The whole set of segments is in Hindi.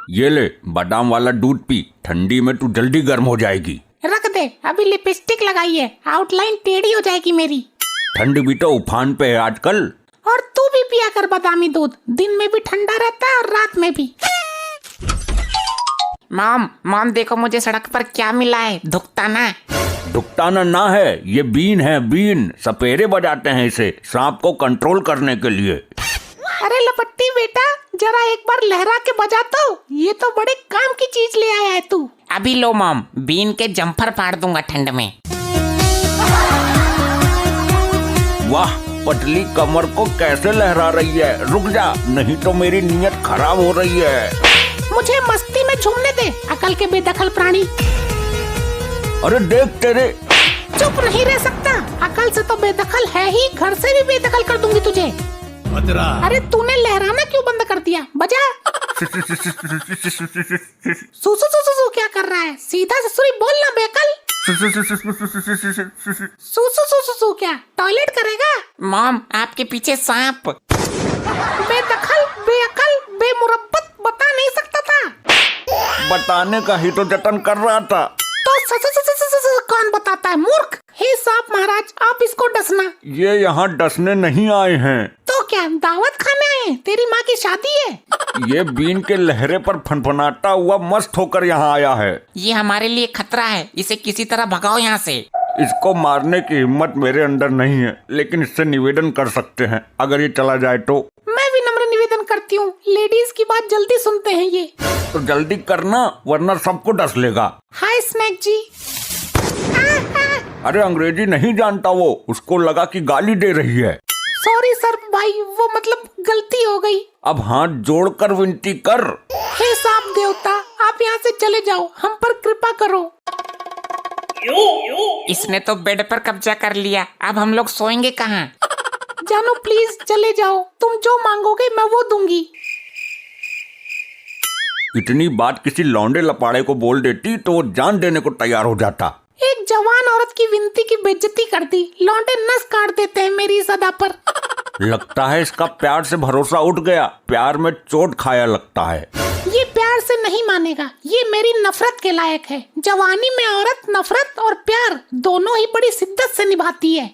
ये ले बादाम वाला दूध पी, ठंडी में तू जल्दी गर्म हो जाएगी। रख दे, अभी लिपस्टिक लगाई है, आउटलाइन टेढ़ी हो जाएगी मेरी। ठंड भी तो उफान पे है आजकल। और तू भी पिया कर बादामी दूध, दिन में भी ठंडा रहता है और रात में भी। मॉम देखो मुझे सड़क पर क्या मिला है, धुकताना। दुकताना ना है, ये बीन है, बीन। सपेरे बजाते हैं इसे सांप को कंट्रोल करने के लिए। अरे लपट्टी बेटा, जरा एक बार लहरा के बजा तो, ये तो बड़े काम की चीज ले आया है तू। अभी लो मॉम, बीन के जम्फर फाड़ दूंगा ठंड में। वाह, पतली कमर को कैसे लहरा रही है। रुक जा, नहीं तो मेरी नीयत खराब हो रही है। मुझे मस्ती में झूमने दे, अकल के बेदखल प्राणी। अरे देख तेरे। चुप नहीं रह सकता, अकल से तो बेदखल है ही, घर से भी बेदखल कर दूंगी तुझे। अरे तूने लहराना क्यों बंद कर दिया, बजा। सुसु सुसु क्या कर रहा है, सीधा ससुरी बोलना बेकल। सुसु सुसु क्या टॉयलेट करेगा? मॉम आपके पीछे सांप। बेदखल, बेअकल, बेमुरब्बत बता नहीं सकता था। बताने का ही तो जतन कर रहा था। तो कौन बताता है, मूर्ख। हे सांप महाराज, आप इसको डसना। ये यहाँ डसने नहीं आए हैं। तो क्या दावत खाने आए, तेरी माँ की शादी है? ये बीन के लहरे पर फनफनाता हुआ मस्त होकर यहाँ आया है। ये हमारे लिए खतरा है, इसे किसी तरह भगाओ यहाँ से। इसको मारने की हिम्मत मेरे अंदर नहीं है, लेकिन इससे निवेदन कर सकते हैं, अगर ये चला जाए तो। मैं विनम्र निवेदन करती हूँ, लेडीज की बात जल्दी सुनते हैं ये। तो जल्दी करना, वरना सबको डस लेगा। हाय स्नैक जी। अरे अंग्रेजी नहीं जानता वो, उसको लगा कि गाली दे रही है। सॉरी सर भाई, वो मतलब गलती हो गई। अब हाथ जोड़कर विनती कर। हे सांप देवता, आप यहाँ से चले जाओ, हम पर कृपा करो। इसने तो बेड पर कब्जा कर लिया, अब हम लोग सोएंगे कहाँ? जानो प्लीज चले जाओ, तुम जो मांगोगे मैं वो दूंगी। इतनी बात किसी लौंडे लपाड़े को बोल देती तो वो जान देने को तैयार हो जाता। एक जवान औरत की विनती की बेइज्जती कर दी, लौंडे नस काट देते हैं मेरी सदा पर। लगता है इसका प्यार से भरोसा उठ गया, प्यार में चोट खाया लगता है। ये प्यार से नहीं मानेगा, ये मेरी नफरत के लायक है। जवानी में औरत नफरत और प्यार दोनों ही बड़ी शिद्दत से निभाती है।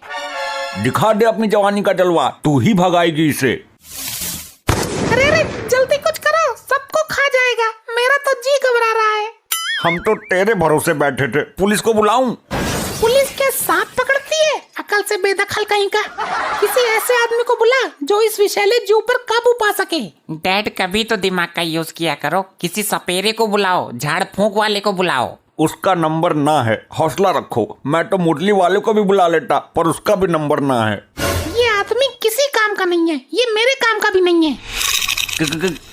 दिखा दे अपनी जवानी का जलवा, तू ही भगाएगी इसे। अरे अरे जल्दी कुछ करो, सबको खा जाएगा, मेरा तो जी घबरा रहा है। हम तो तेरे भरोसे बैठे थे, पुलिस को बुलाऊं? पुलिस क्या सांप पकड़ती है, अकल से बेदखल कहीं का। किसी ऐसे आदमी को बुला जो इस विषैले जीव पर काबू पा सके। डैड कभी तो दिमाग का यूज किया करो, किसी सपेरे को बुलाओ, झाड़ फूंक वाले को बुलाओ। उसका नंबर ना है, हौसला रखो। मैं तो मुरली वाले को भी बुला लेता, पर उसका भी नंबर ना है। ये आदमी किसी काम का नहीं है, ये मेरे काम का भी नहीं है।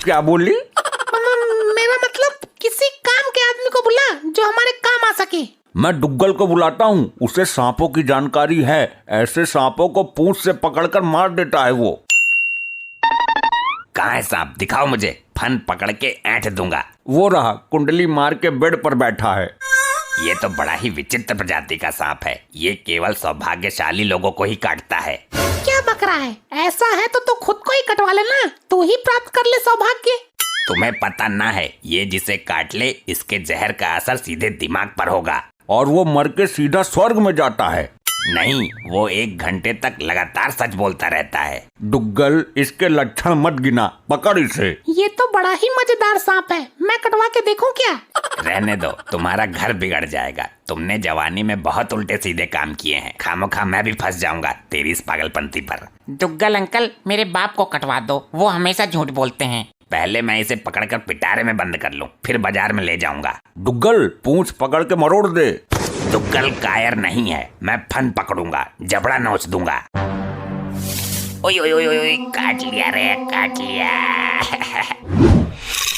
क्या बोली? मेरा मतलब किसी काम के आदमी को बुला जो हमारे काम आ सके। मैं डुग्गल को बुलाता हूँ, उसे सांपों की जानकारी है। ऐसे सांपों को पूंछ से पकड़कर मार देता है वो। कहाँ है सांप, दिखाओ मुझे, फन पकड़ के ऐंठ दूंगा। वो रहा, कुंडली मार के बेड पर बैठा है। ये तो बड़ा ही विचित्र प्रजाति का सांप है, ये केवल सौभाग्यशाली लोगों को ही काटता है। क्या बक रहा है, ऐसा है तो खुद को ही कटवा लेना, तू ही प्राप्त कर ले सौभाग्य। तुम्हें पता ना है, ये जिसे काट ले इसके जहर का असर सीधे दिमाग पर होगा और वो मर के सीधा स्वर्ग में जाता है। नहीं, वो 1 घंटे तक लगातार सच बोलता रहता है। डुग्गल, इसके लक्षण मत गिना, पकड़ इसे। ये तो बड़ा ही मजेदार सांप है, मैं कटवा के देखूं क्या? रहने दो, तुम्हारा घर बिगड़ जाएगा। तुमने जवानी में बहुत उल्टे सीधे काम किए हैं, खामोखा मैं भी फंस जाऊंगा तेरी इस पागलपंती पर। दुग्गल अंकल, मेरे बाप को कटवा दो, वो हमेशा झूठ बोलते हैं। पहले मैं इसे पकड़कर पिटारे में बंद कर लूं, फिर बाजार में ले जाऊंगा। डुग्गल, पूंछ पकड़ के मरोड़ दे। दुग्गल कायर नहीं है, मैं फन पकड़ूंगा, जबड़ा नोच दूंगा। ओए ओए ओए ओए, काट लिया रे, काट लिया।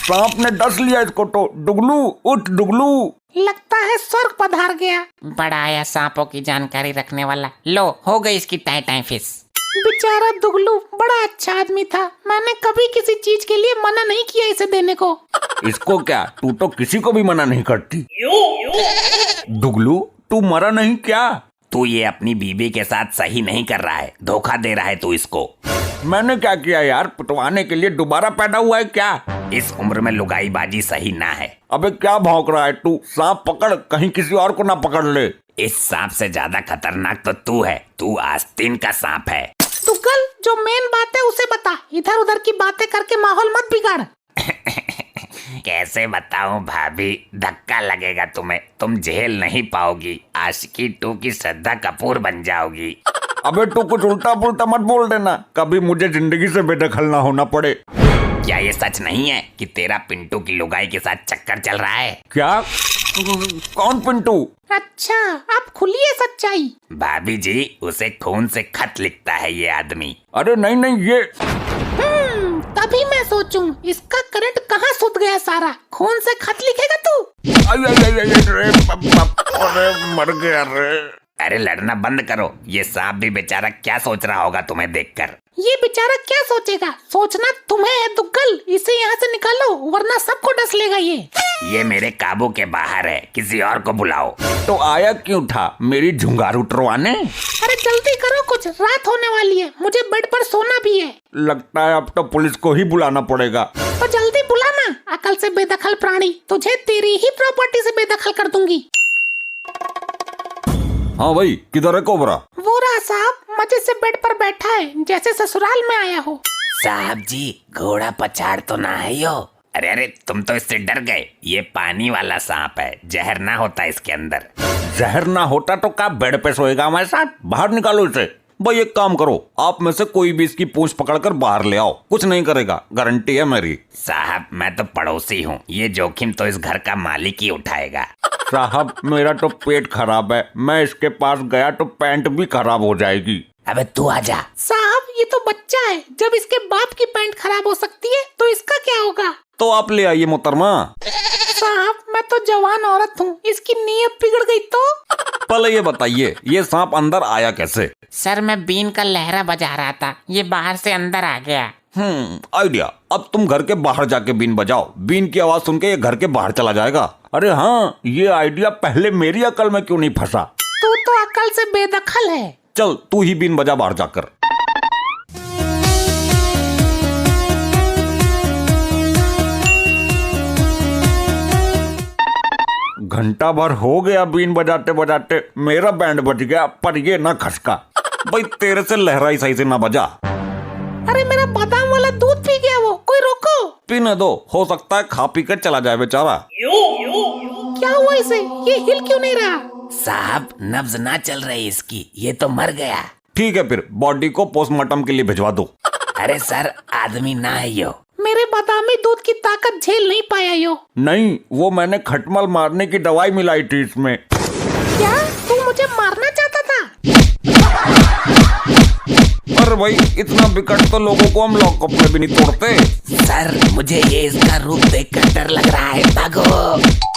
सांप ने डस लिया इसको तो। डुगलू उठ, डुगलू। लगता है स्वर्ग पधार गया। बड़ा आया सांपों की जानकारी रखने वाला। लो, हो गई इसकी टाई टाई फिश। बेचारा दुगलू बड़ा अच्छा आदमी था, मैंने कभी किसी चीज के लिए मना नहीं किया इसे देने को। इसको क्या, तू तो किसी को भी मना नहीं करती। डुगलू, तू मरा नहीं क्या? तू ये अपनी बीबी के साथ सही नहीं कर रहा है, धोखा दे रहा है तू इसको। मैंने क्या किया यार, पिटवाने के लिए दोबारा पैदा हुआ है क्या? इस उम्र में लुगाईबाजी सही ना है। अबे क्या भौंक रहा है तू? सांप पकड़, कहीं किसी और को ना पकड़ ले। इस सांप से ज्यादा खतरनाक तो तू है। तू आस्तीन का सांप है। दुग्गल, जो मेन बात है उसे बता, इधर उधर की बातें करके माहौल मत बिगाड़। कैसे बताऊं भाभी, धक्का लगेगा तुम्हें, तुम झेल नहीं पाओगी। आशिकी 2 की श्रद्धा कपूर बन जाओगी। अबे तू कुछ उल्टा पुल्टा मत बोल देना, कभी मुझे जिंदगी से बेदखल ना होना पड़े। क्या ये सच नहीं है कि तेरा पिंटू की लुगाई के साथ चक्कर चल रहा है? क्या? कौन पिंटू? अच्छा, अब खुलिए सच्चाई। भाभी जी, उसे खून से खत लिखता है ये आदमी। अरे नहीं नहीं, ये तभी मैं सोचूं इसका करंट कहाँ सुध गया सारा। खून से खत लिखेगा तू? अरे मर गया रे। अरे लड़ना बंद करो। ये सांप भी बेचारा क्या सोच रहा होगा तुम्हें देखकर। ये बेचारा क्या सोचेगा? सोचना तुम्हें है दुग्गल। इसे यहाँ से निकालो वरना सबको डस लेगा ये मेरे काबू के बाहर है, किसी और को बुलाओ। तो आया क्यों था मेरी झुंगार उतरवाने? अरे जल्दी करो, कुछ रात होने वाली है, मुझे बेड पर सोना भी है। लगता है अब तो पुलिस को ही बुलाना पड़ेगा। तो जल्दी बुलाना, अकल से बेदखल प्राणी, तुझे तेरी ही प्रॉपर्टी से बेदखल कर दूंगी। हाँ भाई, किधर है कोबरा? वो रहा साहब, मजे से बेड पर बैठा है जैसे ससुराल में आया हो। साहब जी, घोड़ा पछाड़ तो ना है यो। अरे अरे, तुम तो इससे डर गए। ये पानी वाला सांप है, जहर ना होता इसके अंदर। जहर ना होता तो क्या बेड पे सोएगा हमारे साथ? बाहर निकालो इसे। भाई एक काम करो, आप में से कोई भी इसकी पूंछ पकड़कर बाहर ले आओ, कुछ नहीं करेगा, गारंटी है मेरी। साहब, मैं तो पड़ोसी हूँ, ये जोखिम तो इस घर का मालिक ही उठाएगा। साहब, मेरा तो पेट खराब है, मैं इसके पास गया तो पैंट भी खराब हो जाएगी। अबे तू आजा। साहब, ये तो बच्चा है, जब इसके बाप की पैंट खराब हो सकती है तो इसका क्या होगा? तो आप ले आइए मोहतरमा। साहब, मैं तो जवान औरत हूँ, इसकी नीयत बिगड़ गई तो? पहले ये बताइए, ये सांप अंदर आया कैसे? सर, मैं बीन का लहरा बजा रहा था, ये बाहर से अंदर आ गया। आइडिया। अब तुम घर के बाहर जाके बीन बजाओ, बीन की आवाज सुन के ये घर के बाहर चला जाएगा। अरे हाँ, ये आइडिया पहले मेरी अकल में क्यों नहीं फंसा? तू तो अकल से बेदखल है। चल तू ही बीन बजा बाहर जाकर। घंटा भर हो गया बीन बजाते बजाते, मेरा बैंड बज गया पर ये ना खसका। भाई तेरे से लहराई सही से ना बजा। अरे मेरा बादाम वाला दूध पी गया वो, कोई रोको। पीने दो, हो सकता है खा पी कर चला जाए बेचारा। क्या हुआ इसे? ये हिल क्यों नहीं रहा? साहब, नब्ज ना चल रही इसकी, ये तो मर गया। ठीक है, फिर बॉडी को पोस्टमार्टम के लिए भिजवा दो। अरे सर, आदमी ना है यो। मेरे बादामी दूध की ताकत झेल नहीं पाया यो। नहीं, वो मैंने खटमल मारने की दवाई मिलाई थी इसमें। क्या तू मुझे मारना चाहता था? अरे भाई, इतना बिकट तो लोगों को हम लॉकअप में भी नहीं तोड़ते। सर, मुझे ये इसका रूप देखकर डर लग रहा है, भागो।